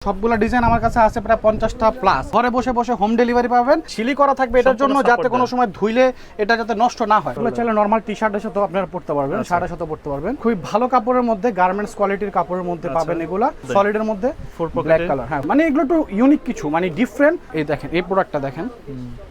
সবগুলো ডিজাইন আমার কাছে আছে প্রায় 50টা প্লাস। ঘরে বসে বসে হোম ডেলিভারি পাবেন। সিলি করা থাকবে এটার জন্য, যাতে কোনো সময় ধুইলে এটা যাতে নষ্ট না হয়। এগুলো চাইলে নরমাল টি শার্টের সাথে আপনারা পড়তে পারবেন, শার্টের সাথে পড়তে পারবেন। খুবই ভালো কাপড়ের মধ্যে, গার্মেন্টস কোয়ালিটির কাপড়ের মধ্যে পাবেন এগুলা। সলিডের মধ্যে ব্ল্যাক কালার, হ্যাঁ মানে এগুলো একটু ইউনিক কিছু, মানে ডিফারেন্ট। এই দেখেন, এই প্রোডাক্টটা দেখেন,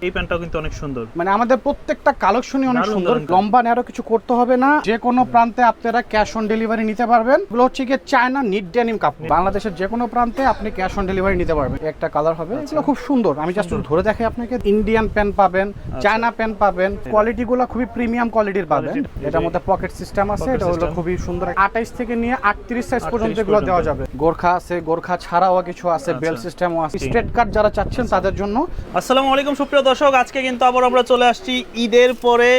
এই প্যান্টটাও কিন্তু অনেক সুন্দর। মানে আমাদের প্রত্যেকটা কালেকশনই অনেক সুন্দর। লম্বা ন্যারো কিছু করতে হবে না, যে কোনো প্রান্তে আপনারা ক্যাশ অন ডেলিভারি নিতে পারবেন। এগুলো হচ্ছে কি চায়না নিট ডেনিম কাপড়। বাংলাদেশের যে কোনো প্রান্তে আপনি ক্যাশ অন ডেলিভারি নিতে পারবেন। একটা কালার হবে, এগুলো খুব সুন্দর। আমি জাস্ট ধরে দেখাই আপনাকে। ইন্ডিয়ান প্যান্ট পাবেন, চায়না প্যান্ট পাবেন, কোয়ালিটি গুলো খুবই প্রিমিয়াম কোয়ালিটির পাবেন। এটার মধ্যে পকেট সিস্টেম আছে, এটা হলো খুবই সুন্দর। 28 থেকে নিয়ে 38 সাইজ পর্যন্ত এগুলো দেওয়া যাবে। গোরখা আছে, গোরখা ছাড়াও কিছু আছে, বেল সিস্টেমও আছে। স্ট্রেট কাট যারা চাচ্ছেন তাদের জন্য। আসসালামু আলাইকুম সুপ্রিয় দর্শক, আজকে কিন্তু আবার আমরা চলে আসছি ঈদের পরে।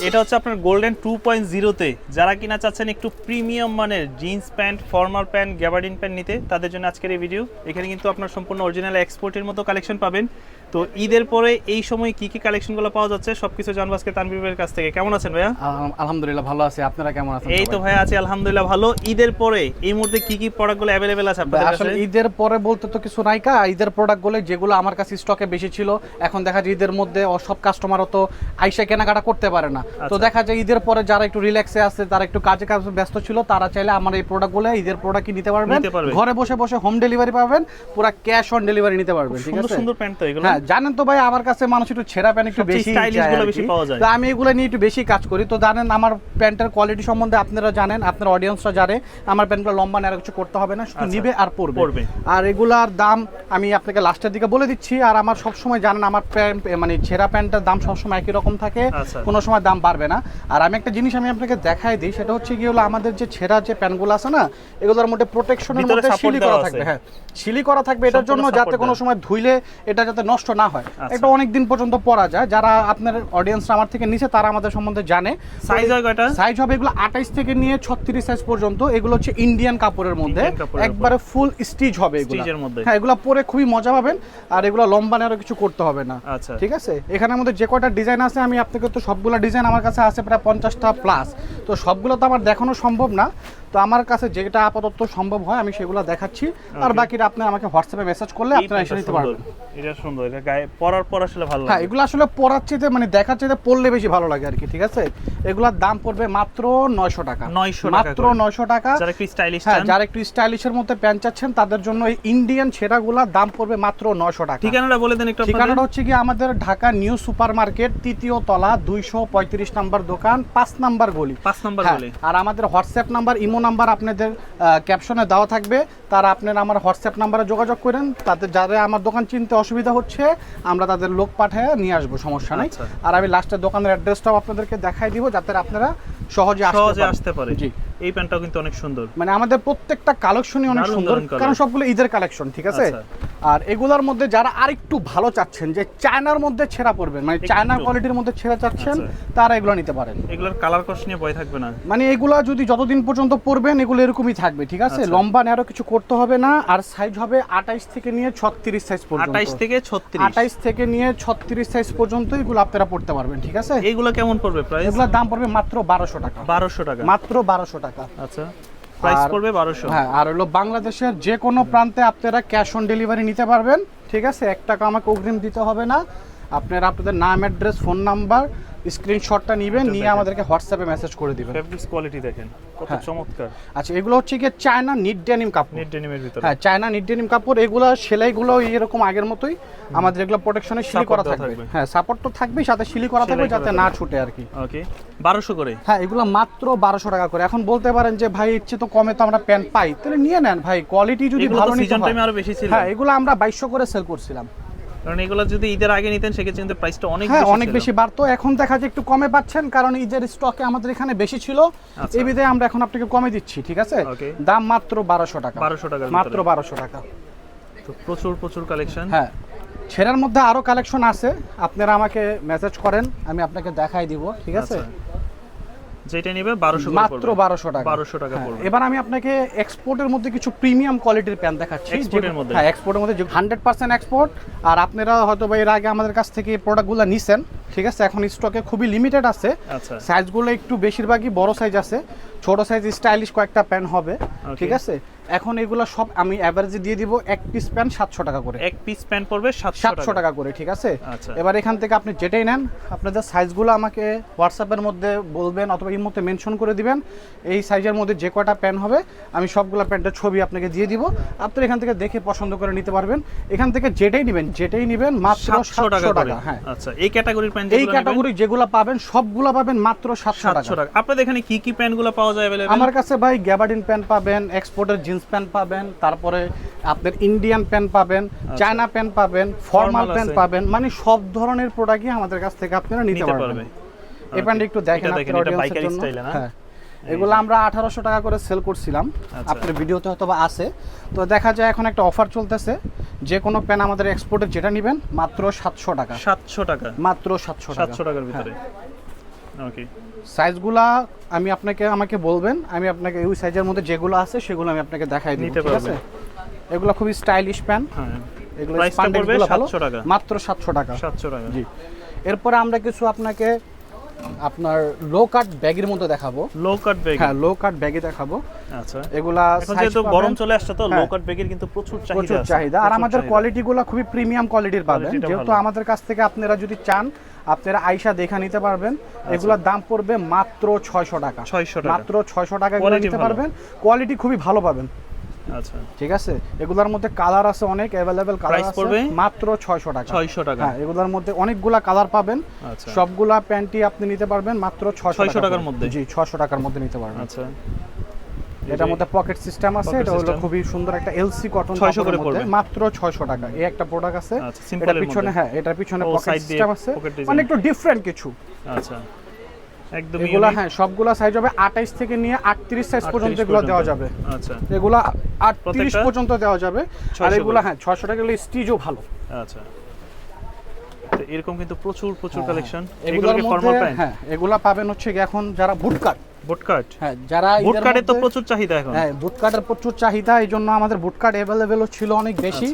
এটা হচ্ছে আপনার গোল্ডেন 2.0-তে। যারা কিনা চাচ্ছেন একটু প্রিমিয়াম মানের jeans pant, formal pant, gabardine pant নিতে, তাদের জন্য আজকের এই ভিডিও। এখানে কিন্তু আপনার সম্পূর্ণ অরিজিনাল এক্সপোর্টের মতো কালেকশন পাবেন। তো ঈদের পরে এই সময় কি কি কালেকশনগুলো পাওয়া যাচ্ছে সবকিছু জানবো আজকে তানভীর ভাইয়ের কাছ থেকে। কেমন আছেন ভাইয়া? আলহামদুলিল্লাহ ভালো আছি, আপনারা কেমন আছেন? এই তো ভাইয়া আছি আলহামদুলিল্লাহ ভালো। ঈদের পরে এই মুহূর্তে কি কি প্রোডাক্টগুলো अवेलेबल আছে আপনাদের কাছে? আসলে ঈদের পরে বলতে তো কিছু নাই কা। ঈদের প্রোডাক্টগুলো যেগুলো আমার কাছে স্টকে বেশি ছিল, এখন দেখা যায় ঈদের মধ্যে সব কাস্টমারও তো আইসা কেনাকাটা করতে পারে না। তো দেখা যায় ঈদের পরে যারা একটু রিল্যাক্সে আছে, তারা একটু কাজে ব্যস্ত ছিল, তারা চাইলে আমার এই প্রোডাক্টগুলো ঈদের প্রোডাক্টই নিতে পারবেন। ঘরে বসে বসে হোম ডেলিভারি পাবেন, পুরো ক্যাশ অন ডেলিভারি নিতে পারবেন। ঠিক আছে, সুন্দর প্যান্ট তো এগুলো। হ্যাঁ জানেন তো ভাই, আমার কাছে মানুষ একটু ছেঁড়া প্যান্ট একটু বেশি পাওয়া যায়। তো আমি এগুলো নিয়ে একটু বেশি কাজ করি। তো জানেন আমার প্যান্টের কোয়ালিটি সম্বন্ধে আপনারা জানেন, আপনার অডিয়েন্সরা জানে। আমার প্যান্টগুলো লম্বা না, আর কিছু করতে হবে না, শুধু নিবে আর পরবে। আর এগুলার দাম আমি আপনাকে লাস্টের দিকে বলে দিচ্ছি। আর আমার সব সময় জানেন আমার প্যান্ট মানে ছেঁড়া প্যান্টের দাম সবসময় একই রকম থাকে, কোনো সময় দাম বাড়বে না। আর আমি একটা জিনিস আমি আপনাকে দেখাই দিই, সেটা হচ্ছে কি হলো, আমাদের যে ছেঁড়া যে প্যান্টগুলো আছে না, এগুলোর মধ্যে প্রোটেকশনের মধ্যে সিলি করা থাকবে। হ্যাঁ সিলি করা থাকবে এটার জন্য, যাতে কোনো সময় ধুইলে এটা যাতে নষ্ট না হয়। এটা অনেক দিন পর্যন্ত পরা যায়। যারা আপনার অডিয়েন্সরা আমার থেকে নিচে, তারা আমাদের সম্বন্ধে জানে। সাইজ হয় কয়টা? সাইজ হবে এগুলো 28 থেকে নিয়ে 36 সাইজ পর্যন্ত। এগুলো হচ্ছে ইন্ডিয়ান কাপড়ের মধ্যে, একবারে ফুল স্টিচ হবে এগুলো। হ্যাঁ এগুলো পরে খুবই মজা পাবেন। আর এগুলো লম্বা নেওয়ার কিছু করতে হবে না। ঠিক আছে, এখানের মধ্যে যে কয়টা ডিজাইন আছে, আমি আপনাকে তো সবগুলো ডিজাইন আমার কাছে আছে প্রায় 50টা প্লাস। তো সবগুলো তো আমার দেখানো সম্ভব না। তো আমার কাছে যেটা আপাতত সম্ভব হয় আমি সেগুলো দেখাচ্ছি। আর বাকিটা আপনি আমাকে হোয়াটসঅ্যাপে মেসেজ করলে আপনারা এসে নিতে পারবেন। এটা সুন্দর, এটা গায়ে পরার পর আসলে ভালো লাগে। হ্যাঁ এগুলো আসলে পরার চেয়ে মানে দেখার চেয়ে পরলে বেশি ভালো লাগে আর কি। ঠিক আছে, এগুলোর দাম পড়বে মাত্র 900 টাকা। মাত্র 900 টাকা। যারা একটু স্টাইলিশ, হ্যাঁ যারা একটু স্টাইলিশের মধ্যে প্যান্ট চাচ্ছেন, তাদের জন্য এই ইন্ডিয়ান ছেঁড়াগুলোর দাম পড়বে মাত্র 900 টাকা। ঠিকানাটা বলে দেন একটু। ঠিকানাটা হচ্ছে কি আমাদের ঢাকা নিউ সুপার মার্কেট, 3য় তলা, 235 নাম্বার দোকান, 5 নাম্বার গলি। 5 নাম্বার গলি। আর আমাদের হোয়াটসঅ্যাপ নাম্বার, ইমো নাম্বার আপনাদের ক্যাপশনে দেওয়া থাকবে। তারা আপনারা আমার হোয়াটসঅ্যাপ নাম্বারে যোগাযোগ করেন। তাদের যারা আমার দোকান চিনতে অসুবিধা হচ্ছে, আমরা তাদের লোক পাঠিয়ে নিয়ে আসবো, সমস্যা নেই। আর আমি লাস্টের দোকানের অ্যাড্রেসটাও আপনাদেরকে দেখাই দিব, যাতে আপনারা সহজে আসতে পারে। জি, এই প্যান্টটাও কিন্তু অনেক সুন্দর। মানে আমাদের প্রত্যেকটা কালেকশনই অনেক সুন্দর, কারণ সবগুলো ঈদের কালেকশন। ঠিক আছে, আর এগুলোর মধ্যে যারা আরেকটু ভালো চাচ্ছেন, যে চায়নার মধ্যে ছেঁড়া পড়বেন, মানে চায়না কোয়ালিটির মধ্যে ছেঁড়া চাচ্ছেন, তারা এগুলো নিতে পারেন। এগুলোর কালার কষ্ট নিয়ে ভয় থাকবে না, মানে এগুলো যদি যতদিন পর্যন্ত পরবেন এগুলো এরকমই থাকবে। ঠিক আছে, লম্বা ন্যারো কিছু করতে হবে না। আর সাইজ হবে 28 থেকে নিয়ে 36 সাইজ পর্যন্ত। 28 থেকে 36, 28 থেকে নিয়ে 36 সাইজ পর্যন্ত এগুলো আপনারা পড়তে পারবেন। ঠিক আছে, এগুলো কেমন পড়বে প্রাইস? এগুলোর দাম পড়বে মাত্র 1200 টাকা। 1200 টাকা, মাত্র 1200 টাকা। আচ্ছা, প্রাইস পড়বে 1200। হ্যাঁ, আর হলো বাংলাদেশের যে কোনো প্রান্তে আপনারা ক্যাশ অন ডেলিভারি নিতে পারবেন। ঠিক আছে, 1 টাকা আমাকে অগ্রিম দিতে হবে না। আপনারা আপনাদের নাম, অ্যাড্রেস, ফোন নাম্বার, স্ক্রিনশটটা নেবেন, নিয়ে আমাদেরকে হোয়াটসঅ্যাপে মেসেজ করে দিবেন। ফেব্রিক্স কোয়ালিটি দেখেন কত চমৎকার। আচ্ছা, এগুলো হচ্ছে কি চায়না নিট ডেনিম কাপড়। নিট ডেনিমের ভিতরে, হ্যাঁ চায়না নিট ডেনিম কাপড়। এগুলো সেলাইগুলো এরকম আগের মতোই, আমাদের এগুলো প্রোটেকশনে সিলি করা থাকবে। হ্যাঁ সাপোর্ট তো থাকবেই, সাথে সিলি করা থাকবে যাতে না ছুটে আর কি। ওকে, 1200 করে। হ্যাঁ এগুলো মাত্র 1200 টাকা করে। এখন বলতে পারেন যে ভাই ইচ্ছে তো কমে তো আমরা প্যান্ট পাই, তাহলে নিয়ে নেন ভাই, কোয়ালিটি যদি ভালো নিতে হয়। আরো বেশি ছিল। হ্যাঁ এগুলো আমরা 2200 করে সেল করছিলাম, কারণ এগুলো যদি ঈদের আগে নিতেন সেক্ষেত্রে কিন্তু প্রাইসটা অনেক বেশি বাড়তো। এখন দেখা যায় একটু কমে পাচ্ছেন, কারণ ঈদের স্টকে আমাদের এখানে বেশি ছিল, এই বিধায় আমরা এখন আপনাকে কমে দিচ্ছি। ঠিক আছে, দাম মাত্র 1200 টাকা। 1200 টাকা, মাত্র 1200 টাকা। তো প্রচুর কালেকশন। হ্যাঁ ছেঁড়ার মধ্যে আরো কালেকশন আছে, আপনারা আমাকে মেসেজ করেন, আমি আপনাকে দেখাই দিব। ঠিক আছে, যেটা নেবে 1200 মাত্র 1200 টাকা। 1200 টাকা পড়বে। এবার আমি আপনাকে এক্সপোর্টের মধ্যে কিছু প্রিমিয়াম কোয়ালিটির প্যান্ট দেখাচ্ছি। এক্সপোর্টের মধ্যে, হ্যাঁ এক্সপোর্টের মধ্যে 100% এক্সপোর্ট। আর আপনারা হয়তো বা এর আগে আমাদের কাছ থেকে প্রোডাক্টগুলো নিছেন, ঠিক আছে, এখন স্টকে খুবই লিমিটেড আছে। আচ্ছা সাইজগুলো একটু বেশিরভাগই বড় সাইজ আছে, ছোট সাইজ স্টাইলিশ কয়েকটা প্যান্ট হবে। ঠিক আছে, এখন এগুলো সব আমি এভারেজে দিয়ে দিব এক পিস প্যান্ট 700 টাকা করে। এক পিস প্যান্ট পড়বে 700 টাকা করে। ঠিক আছে, আচ্ছা এবার এখান থেকে আপনি যেটাই নেন আপনাদের সাইজগুলো আমাকে হোয়াটসঅ্যাপের মধ্যে বলবেন অথবা এর মধ্যে মেনশন করে দিবেন। এই সাইজের মধ্যে যে কয়টা প্যান্ট হবে আমি সবগুলো প্যান্টের ছবি আপনাকে দিয়ে দিব, আপনি এখান থেকে দেখে পছন্দ করে নিতে পারবেন। এখান থেকে যেটাই নেবেন মাত্র 700 টাকা। হ্যাঁ আচ্ছা, এই ক্যাটাগরির প্যান্ট, এই ক্যাটাগরি যেগুলো পাবেন সবগুলো পাবেন মাত্র 700 টাকা। আপনাদের এখানে কি কি প্যান্টগুলো পাওয়া যায় अवेलेबल? আমার কাছে ভাই গ্যাবার্ডিন প্যান্ট পাবেন, এক্সপোর্টের জিন্স প্যান্ট পাবেন, তারপরে আপনার ইন্ডিয়ান প্যান্ট পাবেন, চায়না প্যান্ট পাবেন, ফর্মাল প্যান্ট পাবেন, মানে সব ধরনের প্রোডাক্টই আমাদের কাছ থেকে আপনারা নিতে পারবেন। এই প্যান্ট একটু দেখেন আপনাদের অডিয়েন্সের জন্য। হ্যাঁ, এগুলো আমরা 1800 টাকা করে সেল করছিলাম, আপনার ভিডিওতে হয়তোবা আছে। তো দেখা যায় এখন একটা অফার চলতেছে, যে কোনো প্যান্ট আমাদের এক্সপোর্টের যেটা নেবেন মাত্র 700 টাকা। 700 টাকা মাত্র 700 টাকা। 700 টাকার ভিতরে। ওকে, সাইজগুলা আমাকে বলবেন, আমি আপনাকে ওই সাইজের মধ্যে যেগুলো আছে সেগুলো আমি আপনাকে দেখাই দিব। ঠিক আছে, এগুলো খুবই স্টাইলিশ প্যান্ট। হ্যাঁ, এগুলো প্রাইসটা পড়বে 700 টাকা, মাত্র 700 টাকা। 700 টাকা। জি, এরপরে আমরা কিছু আপনাকে আপনার লো কাট ব্যাগের মধ্যে দেখাবো। লো কাট ব্যাগ? হ্যাঁ, লো কাট ব্যাগে দেখাবো। আচ্ছা, এগুলা এখন যেহেতু গরম চলে আসছে তো লো কাট ব্যাগের কিন্তু প্রচুর চাহিদা। আর আমাদের কোয়ালিটিগুলো খুবই প্রিমিয়াম কোয়ালিটির পাবেন, যেহেতু আমাদের কাছ থেকে আপনারা যদি চান আপনারা আইসা দেখা নিতে পারবেন। এগুলোর দাম পড়বে মাত্র 600 টাকা। 600 টাকা, মাত্র 600 টাকা করে নিতে পারবেন, কোয়ালিটি খুবই ভালো পাবেন। আচ্ছা, ঠিক আছে, এগুলোর মধ্যে কালার আছে অনেক, अवेलेबल কালার আছে। পড়বে মাত্র 600 টাকা। 600 টাকা। হ্যাঁ, এগুলোর মধ্যে অনেকগুলা কালার পাবেন। আচ্ছা, সবগুলা প্যান্টই আপনি নিতে পারবেন মাত্র 600 টাকার মধ্যে। জি, 600 টাকার মধ্যে নিতে পারবেন। আচ্ছা, এটার মধ্যে পকেট সিস্টেম আছে, এটা হলো খুবই সুন্দর একটা এলসি কটন 600 করে পড়বে মাত্র 600 টাকা। এই একটা প্রোডাক্ট আছে, আচ্ছা, এটার সিম্পলের পিছনে মধ্যে। হ্যাঁ, এটার পিছনে ও, পকেট সাইড দিয়ে সিস্টেম আছে, পকেট ডিজাইন। মানে একটু ডিফারেন্ট কিছু। আচ্ছা, একদম এগুলা হ্যাঁ, সবগুলা সাইজ হবে 28 থেকে নিয়ে 38 সাইজ পর্যন্ত এগুলো দেওয়া যাবে। আচ্ছা, এগুলা 38 পর্যন্ত দেওয়া যাবে। আর 600 এগুলা হ্যাঁ 600 টাকা, এগুলো স্টিচও ভালো। আচ্ছা, তো এরকম কিন্তু প্রচুর কালেকশন। এগুলোর মধ্যে হ্যাঁ, এগুলা পাবেন হচ্ছে কি এখন যারা বুটকাট। হ্যাঁ, যারা বুটকাটের তো প্রচুর চাহিদা এখন। হ্যাঁ, বুটকাটের প্রচুর চাহিদা, এই জন্য আমাদের বুটকাট अवेलेबल ছিল অনেক বেশি।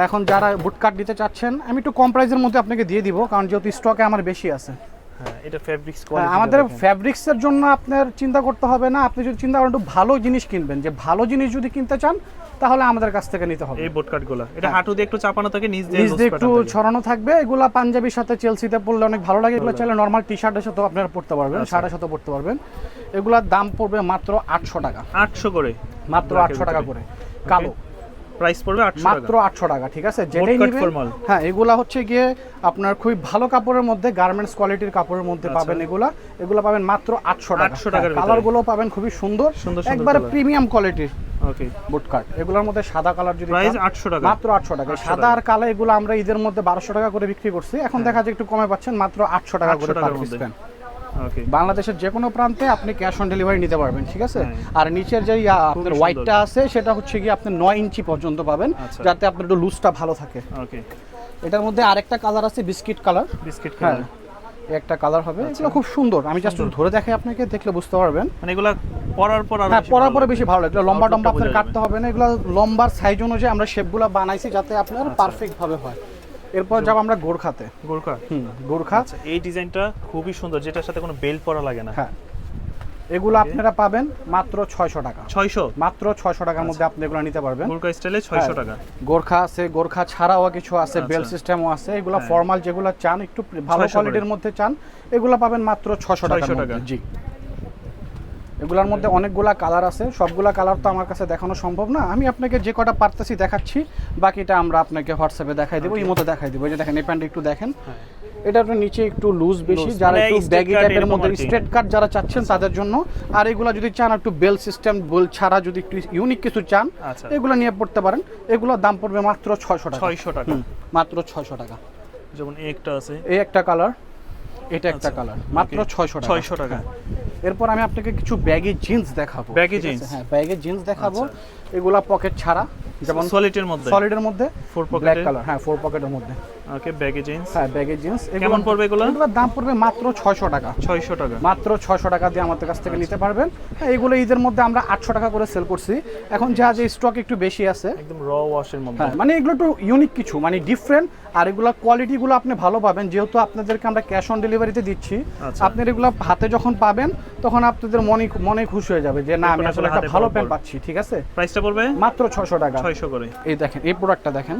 এখন যারা বুটকাট দিতে চাচ্ছেন আমি একটু কম প্রাইসের মধ্যে আপনাকে দিয়ে দিব, কারণ যেহেতু স্টকে আমার বেশি আছে। হ্যাঁ, এটা ফেব্রিক্স কোয়ালিটি। আমাদের ফেব্রিক্সের জন্য আপনার চিন্তা করতে হবে না, আপনি যদি চিন্তা করেন একটু ভালো জিনিস কিনবেন, যে ভালো জিনিস যদি কিনতে চান তাহলে আমাদের কাছ থেকে নিতে হবে। এই বুটকাটগুলো এটা হাঁটু দিয়ে একটু চাপানো থাকে, নিচ দিয়ে একটু ছড়ানো থাকবে। এগুলা পাঞ্জাবির সাথে চেলসিতে পরলে অনেক ভালো লাগে। এগুলো চাইলে নরমাল টি শার্টের সাথে আপনারা পরতে পারবেন, শার্টের সাথে পরতে পারবেন। এগুলার দাম পড়বে মাত্র 800 টাকা। 800 করে, মাত্র 800 টাকা করে। কালো প্রাইস পড়বে 800 টাকা, মাত্র 800 টাকা। ঠিক আছে, যেটাই নেবেন। হ্যাঁ, এগুলা হচ্ছে গিয়ে আপনার খুবই ভালো কাপড়ের মধ্যে, গার্মেন্টস কোয়ালিটির কাপড়ের মধ্যে পাবেন। এগুলা পাবেন মাত্র 800 টাকা। 800 টাকার ভিতরে। কালারগুলো পাবেন খুবই সুন্দর, একবারে প্রিমিয়াম কোয়ালিটির। ওকে, বুটকাট এগুলোর মধ্যে সাদা কালার যদি প্রাইস 800 টাকা, মাত্র 800 টাকা। সাদা আর কালো এগুলো আমরা ঈদের মধ্যে 1200 টাকা করে বিক্রি করছি, এখন দেখা যায় একটু কমে পাচ্ছেন মাত্র 800 টাকা করে পার পিস প্যান্ট। ওকে, বাংলাদেশের যে কোনো প্রান্তে আপনি ক্যাশ অন ডেলিভারি নিতে পারবেন। ঠিক আছে, আর নিচের যে আপনার হোয়াইটটা আছে সেটা হচ্ছে কি আপনি 9 ইঞ্চি পর্যন্ত পাবেন, যাতে আপনার একটু লুজটা ভালো থাকে। ওকে, এটার মধ্যে আরেকটা কালার আছে বিস্কিট কালার। হ্যাঁ, একটা কালার হবে, এগুলো খুব সুন্দর। আমি জাস্ট ধরে দেখাই আপনাকে, দেখলে বুঝতে পারবেন। মানে এগুলা পরার পর হ্যাঁ, পরার পরে বেশি ভালো লাগে। লম্বা টম্বা আপনার কাটতে হবে না, এগুলো লম্বার সাইজ অনুযায়ী আমরা শেপগুলো বানাইছি যাতে আপনার পারফেক্ট ভাবে হয়। এরপর যাব আমরা গোরখাতে। গোরখা, এই ডিজাইনটা খুবই সুন্দর, যেটার সাথে কোনো বেল্ট পরা লাগে না। হ্যাঁ, এগুলো আপনারা পাবেন মাত্র 600 টাকা। 600, মাত্র 600 টাকার মধ্যে আপনি এগুলো নিতে পারবেন। গোরখা স্টাইলে 600 টাকা। গোরখা আছে, গোরখা ছাড়াও কিছু আছে, বেল সিস্টেমও আছে। এগুলো ফর্মাল যেগুলো চান, একটু ভালো কোয়ালিটির মধ্যে চান, এগুলো পাবেন মাত্র 600 টাকা। জি, এগুলোর মধ্যে অনেকগুলা কালার আছে, সবগুলা কালার তো আমার কাছে দেখানো সম্ভব না। আমি আপনাকে যে কটা পারতেছি দেখাচ্ছি, বাকিটা আমরা আপনাকে হোয়াটসঅ্যাপে দেখাই দেবো, ইমোতে দেখাই দেবো। এই যে দেখেন, এই প্যান্ট একটু দেখেন, এটা একটু নিচে একটু লুজ বেশি, যারা একটু ব্যাগি টাইপের মধ্যে স্ট্রেট কাট যারা চাচ্ছেন তাদের জন্য। আর এগুলা যদি চান একটু বেল সিস্টেম, বেল ছাড়া যদি একটু ইউনিক কিছু চান, এগুলো নিয়ে পড়তে পারেন। এগুলোর দাম পড়বে মাত্র 600 টাকা। 600 টাকা, মাত্র 600 টাকা। যেমন একটা আছে, এই একটা কালার, এটা একটা কালার, মাত্র 600 টাকা। এরপর আমি আপনাকে কিছু ব্যাগি জিন্স দেখাবো। Baggy jeans? হ্যাঁ, ব্যাগি জিন্স দেখাবো। এগুলা পকেট ছাড়া, যেমন সলিডের মধ্যে, সলিডের মধ্যে 4 ব্ল্যাক পকেটে, কালার, হ্যাঁ 4 পকেটের মধ্যে। ওকে, ব্যাগে জিন্স, হ্যাঁ ব্যাগে জিন্স। কেমন পড়বে এগুলো? এগুলোর দাম পড়বে মাত্র 600 টাকা। 600 টাকা, মাত্র 600 টাকা দিয়ে আমাদের কাছ থেকে নিতে পারবেন। হ্যাঁ, এগুলো ঈদের মধ্যে আমরা 800 টাকা করে সেল করছি। এখন যা যে স্টক একটু বেশি আছে, একদম র ওয়াশের মধ্যে। হ্যাঁ মানে এগুলো একটু ইউনিক কিছু, মানে ডিফারেন্ট, আর এগুলো কোয়ালিটিগুলো আপনি ভালো পাবেন, যেহেতু আপনাদেরকে আমরা ক্যাশ অন ডেলিভারিতে দিচ্ছি। আচ্ছা। আপনি এগুলো হাতে যখন পাবেন তখন আপনাদের মনে খুশি হয়ে যাবে যে না আমি আসলে একটা ভালো প্যান্ট পাচ্ছি। ঠিক আছে, প্রাইসটা পড়বে মাত্র 600 টাকা। 600 করে। এই দেখেন, এই প্রোডাক্টটা দেখেন,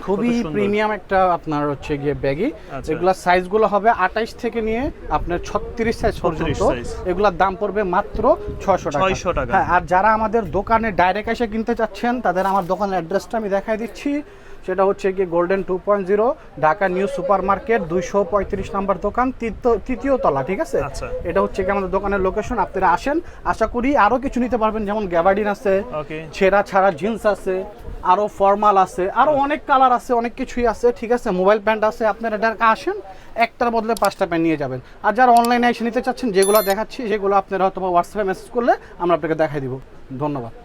খুবই প্রিমিয়াম একটা আপনার হচ্ছে গিয়ে ব্যাগি। আচ্ছা। এগুলা সাইজগুলো হবে 28 থেকে নিয়ে আপনার 36 সাইজ পর্যন্ত। size। এগুলার দাম পড়বে মাত্র 600 টাকা। 600 টাকা। হ্যাঁ, আর যারা আমাদের দোকানে ডাইরেক্ট এসে কিনতে চাচ্ছেন তাদের আমার দোকানের অ্যাড্রেসটা আমি দেখাই দিচ্ছি। সেটা হচ্ছে কি golden 2.0, Dhaka new super market, 235 number দোকান, তৃতীয় তলা। ঠিক আছে, আচ্ছা। এটা হচ্ছে কি আমাদের দোকানের লোকেশন। আপনারা আসেন, আশা করি আরো কিছু নিতে পারবেন, যেমন গ্যাবার্ডিন আছে, ওকে, ছেঁড়া ছাড়া জিন্স আছে, আরো ফর্মাল আছে, আরো অনেক কালার আছে, অনেক কিছুই আছে। ঠিক আছে, মোবাইল প্যান্ট আছে। আপনারা ডাইরেক্ট আসেন, একটার বদলে 5টা প্যান্ট নিয়ে যাবেন। আর যারা অনলাইনে এসে নিতে চাচ্ছেন, যেগুলো দেখাচ্ছি সেগুলো আপনারা হয়তো হোয়াটসঅ্যাপে মেসেজ করলে আমরা আপনাকে দেখাই দিব। ধন্যবাদ।